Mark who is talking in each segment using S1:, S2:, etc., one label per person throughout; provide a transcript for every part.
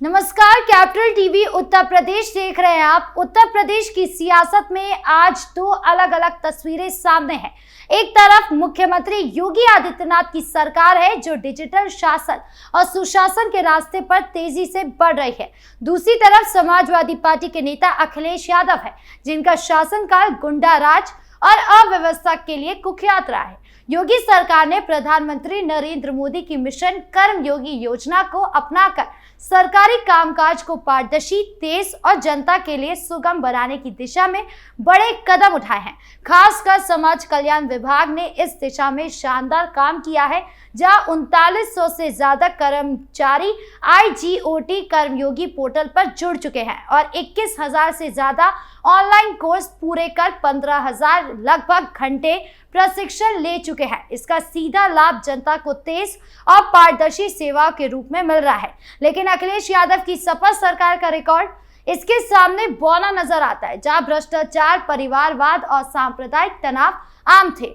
S1: नमस्कार, capital TV Uttar Pradesh देख रहे हैं आप। उत्तर प्रदेश की सियासत में आज दो अलग अलग तस्वीरें सामने हैं। एक तरफ मुख्यमंत्री योगी आदित्यनाथ की सरकार है जो डिजिटल शासन और सुशासन के रास्ते पर तेजी से बढ़ रही है। दूसरी तरफ समाजवादी पार्टी के नेता अखिलेश यादव है जिनका शासनकाल गुंडा राज और अव्यवस्था के लिए कुख्यात रहा है। योगी सरकार ने प्रधानमंत्री नरेंद्र मोदी की मिशन कर्मयोगी योजना को अपनाकर सरकारी कामकाज को पारदर्शी, तेज और जनता के लिए सुगम बनाने की दिशा में बड़े कदम उठाए हैं। खासकर समाज कल्याण विभाग ने इस दिशा में शानदार काम किया है, जहां 3900 से ज्यादा कर्मचारी IGOT कर्मयोगी पोर्टल पर जुड़ चुके हैं और 21,000 से ज्यादा ऑनलाइन कोर्स पूरे कर 15,000 लगभग घंटे प्रशिक्षण ले चुके हैं। इसका सीधा लाभ जनता को तेज और पारदर्शी सेवाओं के रूप में मिल रहा है। लेकिन अखिलेश यादव की सपा सरकार का रिकॉर्ड इसके सामने बौना नजर आता है, जहां भ्रष्टाचार, परिवारवाद और सांप्रदायिक तनाव आम थे।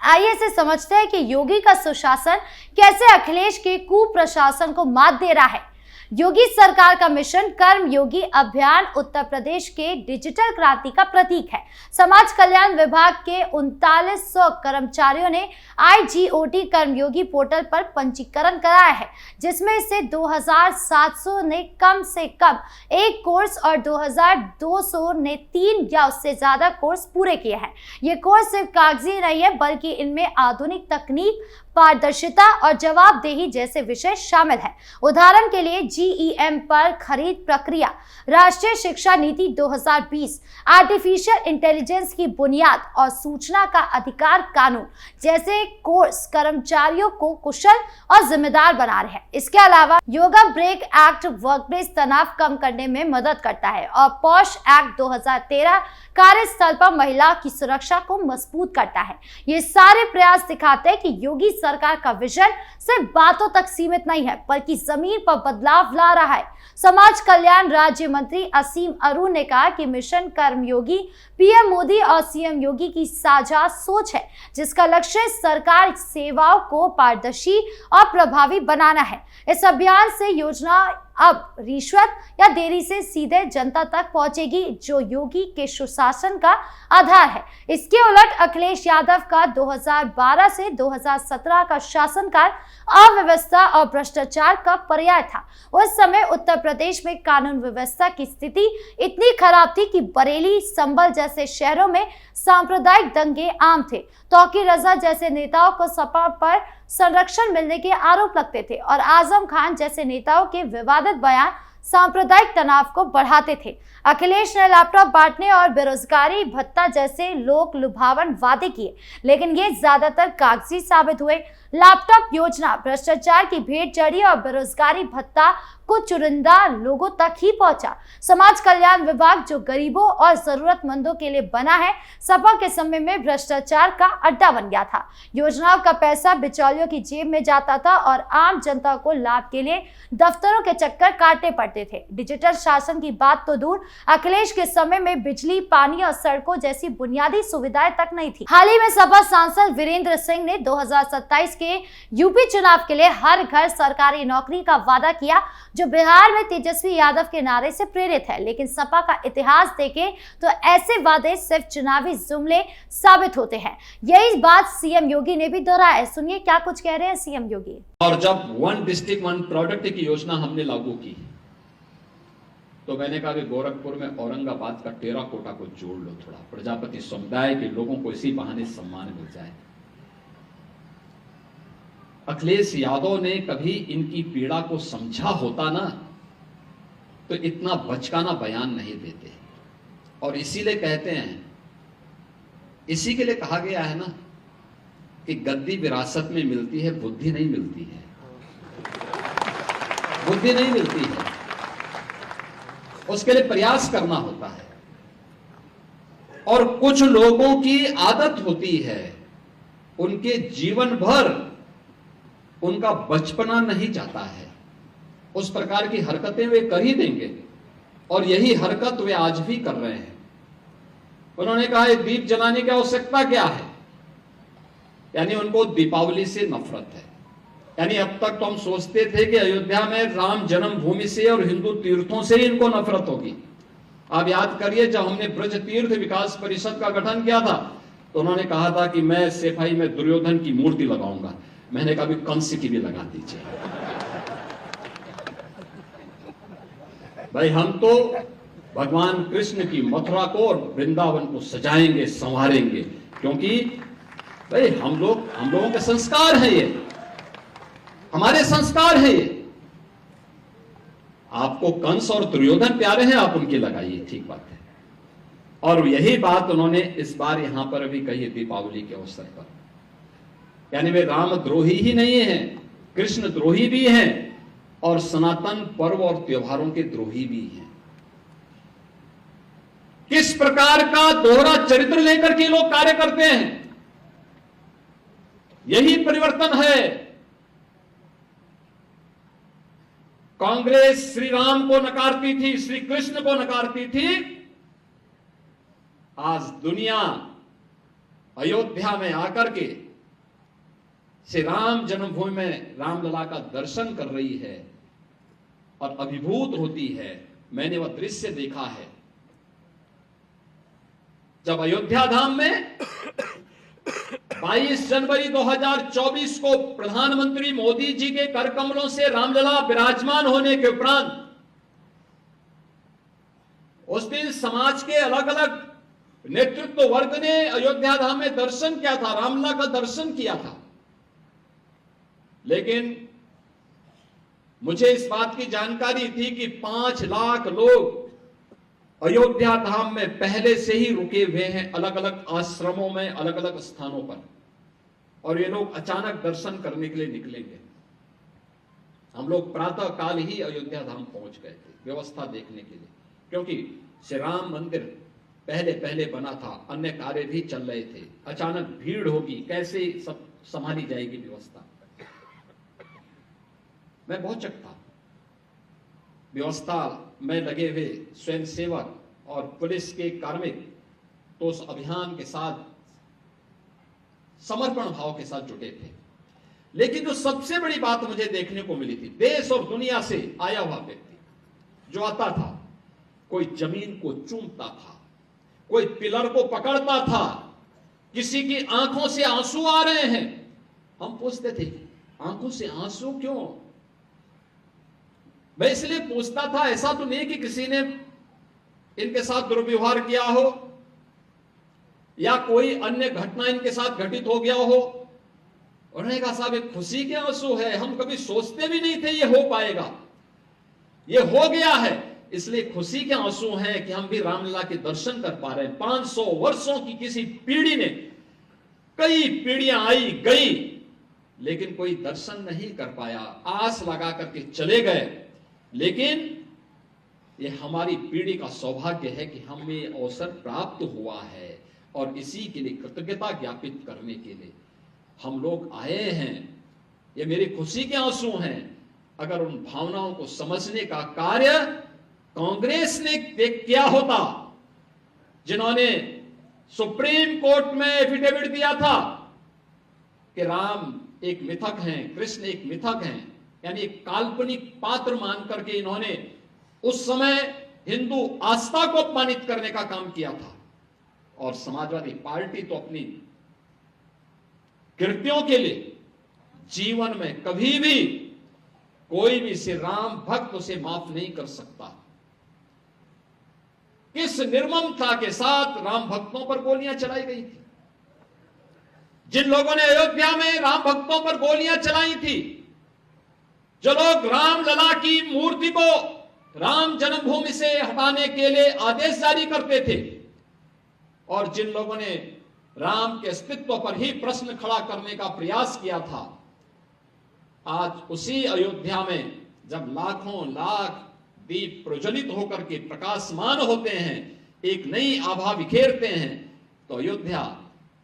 S1: आइए इसे समझते हैं कि योगी का सुशासन कैसे अखिलेश के कुप्रशासन को मात दे रहा है। योगी सरकार का मिशन कर्मयोगी अभियान उत्तर प्रदेश के डिजिटल क्रांति का प्रतीक है। समाज कल्याण विभाग के 3900 कर्मचारियों ने IGOT कर्मयोगी पोर्टल पर पंजीकरण कराया है, जिसमें से 2700 ने कम से कम एक कोर्स और 2200 ने 3 या उससे ज्यादा कोर्स पूरे किए हैं। ये कोर्स सिर्फ कागजी नहीं है, बल्कि इनमें आधुनिक तकनीक, पारदर्शिता और जवाबदेही जैसे विषय शामिल हैं। उदाहरण के लिए GEM पर खरीद प्रक्रिया, राष्ट्रीय शिक्षा नीति 2020, आर्टिफिशियल इंटेलिजेंस की बुनियाद और सूचना का अधिकार कानून जैसे कोर्स कर्मचारियों को कुशल और जिम्मेदार बना रहे हैं। इसके अलावा योगा ब्रेक एक्ट वर्कप्लेस तनाव कम करने में मदद करता है और पॉश एक्ट 2013 कार्यस्थल पर महिला की सुरक्षा को मजबूत करता है। ये सारे प्रयास दिखाते हैं कि योगी सरकार का विजन सिर्फ बातों तक सीमित नहीं है, बल्कि जमीन पर बदलाव ला रहा है। समाज कल्याण राज्य मंत्री असीम अरुण ने कहा कि मिशन कर्मयोगी PM मोदी और CM योगी की साझा सोच है, जिसका लक्ष्य सरकार सेवाओं को पारदर्शी और प्रभावी बनाना है। इस अभियान से योजना अब रिश्वत या देरी से सीधे जनता तक पहुंचेगी, जो योगी के सुशासन का आधार है। इसके उलट अखिलेश यादव का 2012 से 2017 का शासनकाल अव्यवस्था और भ्रष्टाचार का पर्याय था। उस समय उत्तर प्रदेश में कानून व्यवस्था की स्थिति इतनी खराब थी कि बरेली, संभल जैसे शहरों में सांप्रदायिक दंगे आम थे। तौकीर रजा जैसे नेताओं को सपा पर संरक्षण मिलने के आरोप लगते थे और आजम खान जैसे नेताओं के विवादित बयान सांप्रदायिक तनाव को बढ़ाते थे। अखिलेश ने लैपटॉप बांटने और बेरोजगारी भत्ता जैसे लोक लुभावन वादे किए, लेकिन ये ज्यादातर कागजी साबित हुए। लैपटॉप योजना भ्रष्टाचार की भेंट चढ़ी और बेरोजगारी भत्ता कुछ चुनिंदा लोगों तक ही पहुंचा। समाज कल्याण विभाग जो गरीबों और जरूरतमंदों के लिए बना है, सपा के समय में भ्रष्टाचार का अड्डा बन गया था। योजनाओं का पैसा बिचौलियों की जेब में जाता था और आम जनता को लाभ के लिए दफ्तरों के चक्कर काटने पड़ते थे। डिजिटल शासन की बात तो दूर, अखिलेश के समय में बिजली, पानी और सड़कों जैसी बुनियादी सुविधाएं तक नहीं थी। हाल ही में सपा सांसद वीरेंद्र सिंह ने 2027 के यूपी चुनाव के लिए हर घर सरकारी नौकरी का वादा किया, जो बिहार में तेजस्वी यादव के नारे से प्रेरित है। लेकिन सपा का इतिहास देखें तो ऐसे वादे सिर्फ चुनावी जुमले साबित होते हैं। यही बात CM योगी ने भी दोहराया। सुनिए क्या कुछ कह रहे हैं CM योगी।
S2: और जब 1 डिस्ट्रिक्ट 1 प्रोडक्ट की योजना हमने लागू की, तो मैंने कहा कि गोरखपुर में औरंगाबाद का टेराकोटा को जोड़ लो, थोड़ा प्रजापति समुदाय के लोगों को इसी बहाने सम्मान मिल जाए। अखिलेश यादव ने कभी इनकी पीड़ा को समझा होता ना, तो इतना बचकाना बयान नहीं देते। और इसीलिए कहते हैं, इसी के लिए कहा गया है ना कि गद्दी विरासत में मिलती है, बुद्धि नहीं मिलती है। बुद्धि नहीं मिलती है, उसके लिए प्रयास करना होता है। और कुछ लोगों की आदत होती है, उनके जीवन भर उनका बचपना नहीं जाता है, उस प्रकार की हरकतें वे कर ही देंगे और यही हरकत वे आज भी कर रहे हैं। उन्होंने कहा दीप जलाने की आवश्यकता क्या है, यानी उनको दीपावली से नफरत है। यानी अब तक तो हम सोचते थे कि अयोध्या में राम जन्मभूमि से और हिंदू तीर्थों से ही इनको नफरत होगी। आप याद करिए, जब हमने ब्रज तीर्थ विकास परिषद का गठन किया था तो उन्होंने कहा था कि मैं सेफाई में दुर्योधन की मूर्ति लगाऊंगा। मैंने कहा कंस की भी लगा दीजिए। भाई हम तो भगवान कृष्ण की मथुरा को और वृंदावन को सजाएंगे, संवारेंगे, क्योंकि भाई हम लोगों के संस्कार है ये, हमारे संस्कार है ये। आपको कंस और दुर्योधन प्यारे हैं, आप उनकी लगाइए, ठीक बात है। और यही बात उन्होंने इस बार यहां पर भी कही दीपावली के अवसर पर। यानी वे रामद्रोही ही नहीं है, कृष्ण द्रोही भी हैं और सनातन पर्व और त्योहारों के द्रोही भी हैं। किस प्रकार का दोहरा चरित्र लेकर के लोग कार्य करते हैं, यही परिवर्तन है। कांग्रेस श्री राम को नकारती थी, श्री कृष्ण को नकारती थी। आज दुनिया अयोध्या में आकर के श्री राम जन्मभूमि में रामलला का दर्शन कर रही है और अभिभूत होती है। मैंने वह दृश्य देखा है जब अयोध्या धाम में 22 जनवरी 2024 को प्रधानमंत्री मोदी जी के कर कमलों से रामलला विराजमान होने के उपरांत उस दिन समाज के अलग अलग नेतृत्व वर्ग ने अयोध्या धाम में दर्शन किया था, रामलला का दर्शन किया था। लेकिन मुझे इस बात की जानकारी थी कि 5 लाख लोग अयोध्या धाम में पहले से ही रुके हुए हैं, अलग अलग आश्रमों में, अलग अलग स्थानों पर, और ये लोग अचानक दर्शन करने के लिए निकलेंगे। हम लोग प्रातः काल ही अयोध्या धाम पहुंच गए थे व्यवस्था देखने के लिए, क्योंकि श्री राम मंदिर पहले पहले बना था, अन्य कार्य भी चल रहे थे। अचानक भीड़ होगी, कैसे सब संभाली जाएगी व्यवस्था। मैं बहुत चकता, व्यवस्था में लगे हुए स्वयंसेवक और पुलिस के कार्मिक तो उस अभियान के साथ समर्पण भाव के साथ जुटे थे। लेकिन जो सबसे बड़ी बात मुझे देखने को मिली थी, देश और दुनिया से आया हुआ व्यक्ति जो आता था, कोई जमीन को चूमता था, कोई पिलर को पकड़ता था, किसी की आंखों से आंसू आ रहे हैं। हम पूछते थे आंखों से आंसू क्यों? मैं इसलिए पूछता था, ऐसा तो नहीं कि किसी ने इनके साथ दुर्व्यवहार किया हो या कोई अन्य घटना इनके साथ घटित हो गया हो। उन्होंने कहा साहब एक खुशी के आंसू है, हम कभी सोचते भी नहीं थे ये हो पाएगा, ये हो गया है, इसलिए खुशी के आंसू हैं कि हम भी रामलला के दर्शन कर पा रहे हैं। 500 वर्षों की किसी पीढ़ी ने, कई पीढ़ियां आई गई, लेकिन कोई दर्शन नहीं कर पाया, आस लगा करके चले गए। लेकिन ये हमारी पीढ़ी का सौभाग्य है कि हमें ये अवसर प्राप्त हुआ है और इसी के लिए कृतज्ञता ज्ञापित करने के लिए हम लोग आए हैं। ये मेरी खुशी के आंसू हैं। अगर उन भावनाओं को समझने का कार्य कांग्रेस ने किया होता, जिन्होंने सुप्रीम कोर्ट में एफिडेविट दिया था कि राम एक मिथक हैं, कृष्ण एक मिथक हैं, यानी एक काल्पनिक पात्र मान करके इन्होंने उस समय हिंदू आस्था को अपमानित करने का काम किया था। और समाजवादी पार्टी तो अपनी कृत्यों के लिए जीवन में कभी भी कोई भी श्री राम भक्त उसे माफ नहीं कर सकता। किस निर्ममता के साथ राम भक्तों पर गोलियां चलाई गई थी। जिन लोगों ने अयोध्या में राम भक्तों पर गोलियां चलाई थी, जो लोग रामलला की मूर्ति को राम जन्मभूमि से हटाने के लिए आदेश जारी करते थे, और जिन लोगों ने राम के अस्तित्व पर ही प्रश्न खड़ा करने का प्रयास किया था, आज उसी अयोध्या में जब लाखों लाख दीप प्रज्वलित होकर के प्रकाशमान होते हैं, एक नई आभा बिखेरते हैं, तो अयोध्या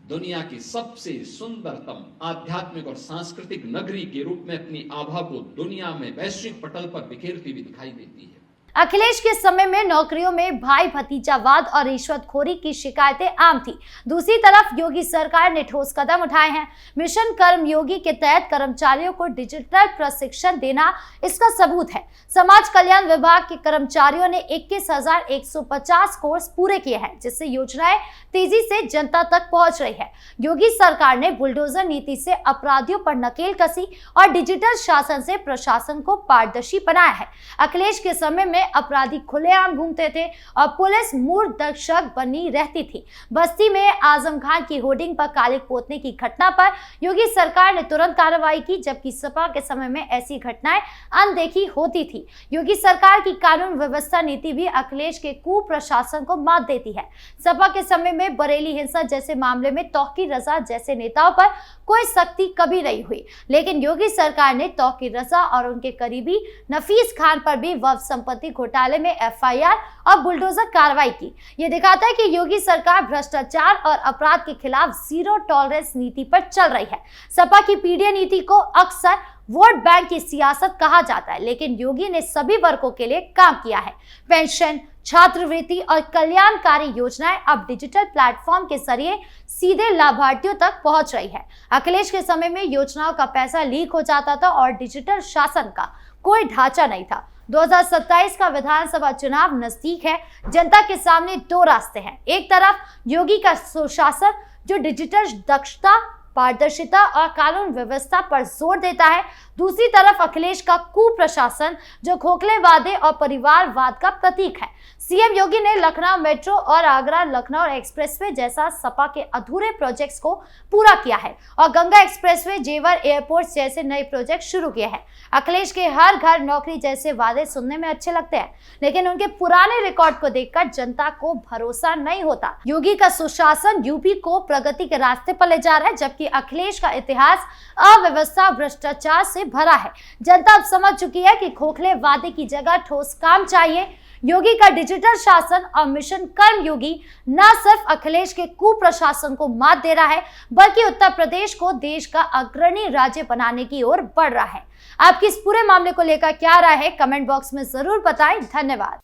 S2: दुनिया की सबसे सुंदरतम आध्यात्मिक और सांस्कृतिक नगरी के रूप में अपनी आभा को दुनिया में वैश्विक पटल पर बिखेरती हुई दिखाई देती है।
S1: अखिलेश के समय में नौकरियों में भाई भतीजावाद और रिश्वतखोरी की शिकायतें आम थी। दूसरी तरफ योगी सरकार ने ठोस कदम उठाए हैं। मिशन कर्मयोगी के तहत कर्मचारियों को डिजिटल प्रशिक्षण देना इसका सबूत है। समाज कल्याण विभाग के कर्मचारियों ने 21,150 कोर्स पूरे किए हैं, जिससे योजनाएं तेजी से जनता तक पहुंच रही है। योगी सरकार ने बुलडोजर नीति से अपराधियों पर नकेल कसी और डिजिटल शासन से प्रशासन को पारदर्शी बनाया है। अखिलेश के समय में अपराधी खुलेआम घूमते थे और पुलिस मूर्ख दर्शक बनी रहती थी। बस्ती में आजम खान की होर्डिंग पर कालिक पोतने की घटना पर योगी सरकार ने तुरंत कार्रवाई की, जबकि सपा के समय में ऐसी घटनाएं अनदेखी होती थी। योगी सरकार की कानून व्यवस्था नीति भी अखिलेश के कुप्रशासन को मात देती है। सपा के समय में बरेली हिंसा जैसे मामले में तौकीर रजा जैसे नेताओं पर कोई सख्ती कभी नहीं हुई, लेकिन योगी सरकार ने तौकीर रजा और उनके करीबी नफीस खान पर भी वक्फ संपत्ति घोटाले में एफआईआर और बुलडोजर कार्रवाई की। यह दिखाता है कि योगी सरकार भ्रष्टाचार और अपराध के खिलाफ जीरो टॉलरेंस नीति पर चल रही है। सपा की पीडीए नीति को अक्सर वोट बैंक की सियासत कहा जाता है, लेकिन योगी ने सभी वर्गों के लिए काम किया है। पेंशन, छात्रवृत्ति और कल्याणकारी योजनाएं अब डिजिटल प्लेटफॉर्म के जरिए सीधे लाभार्थियों तक पहुंच रही है। अखिलेश के समय में योजनाओं का पैसा लीक हो जाता था और डिजिटल शासन का कोई ढांचा नहीं था। 2027 का विधानसभा चुनाव नजदीक है। जनता के सामने दो रास्ते हैं। एक तरफ योगी का सुशासन जो डिजिटल दक्षता, पारदर्शिता और कानून व्यवस्था पर जोर देता है। दूसरी तरफ अखिलेश का कुप्रशासन जो खोखले वादे और परिवारवाद का प्रतीक है। सीएम योगी ने लखनऊ मेट्रो और आगरा लखनऊ एक्सप्रेसवे जैसा सपा के अधूरे प्रोजेक्ट्स को पूरा किया है और गंगा एक्सप्रेसवे, जेवर एयरपोर्ट जैसे नए प्रोजेक्ट शुरू किए हैं। अखिलेश के हर घर नौकरी जैसे वादे सुनने में अच्छे लगते हैं, लेकिन उनके पुराने रिकॉर्ड को देखकर जनता को भरोसा नहीं होता। योगी का सुशासन यूपी को प्रगति के रास्ते पर ले जा रहा है, जबकि अखिलेश का इतिहास अव्यवस्था, भ्रष्टाचार से भरा है। जनता अब समझ चुकी है कि खोखले वादे की जगह ठोस काम चाहिए। योगी का डिजिटल शासन और मिशन कर्मयोगी न सिर्फ अखिलेश के कुप्रशासन को मात दे रहा है, बल्कि उत्तर प्रदेश को देश का अग्रणी राज्य बनाने की ओर बढ़ रहा है। आपकी इस पूरे मामले को लेकर क्या राय है, कमेंट बॉक्स में जरूर बताएं। धन्यवाद।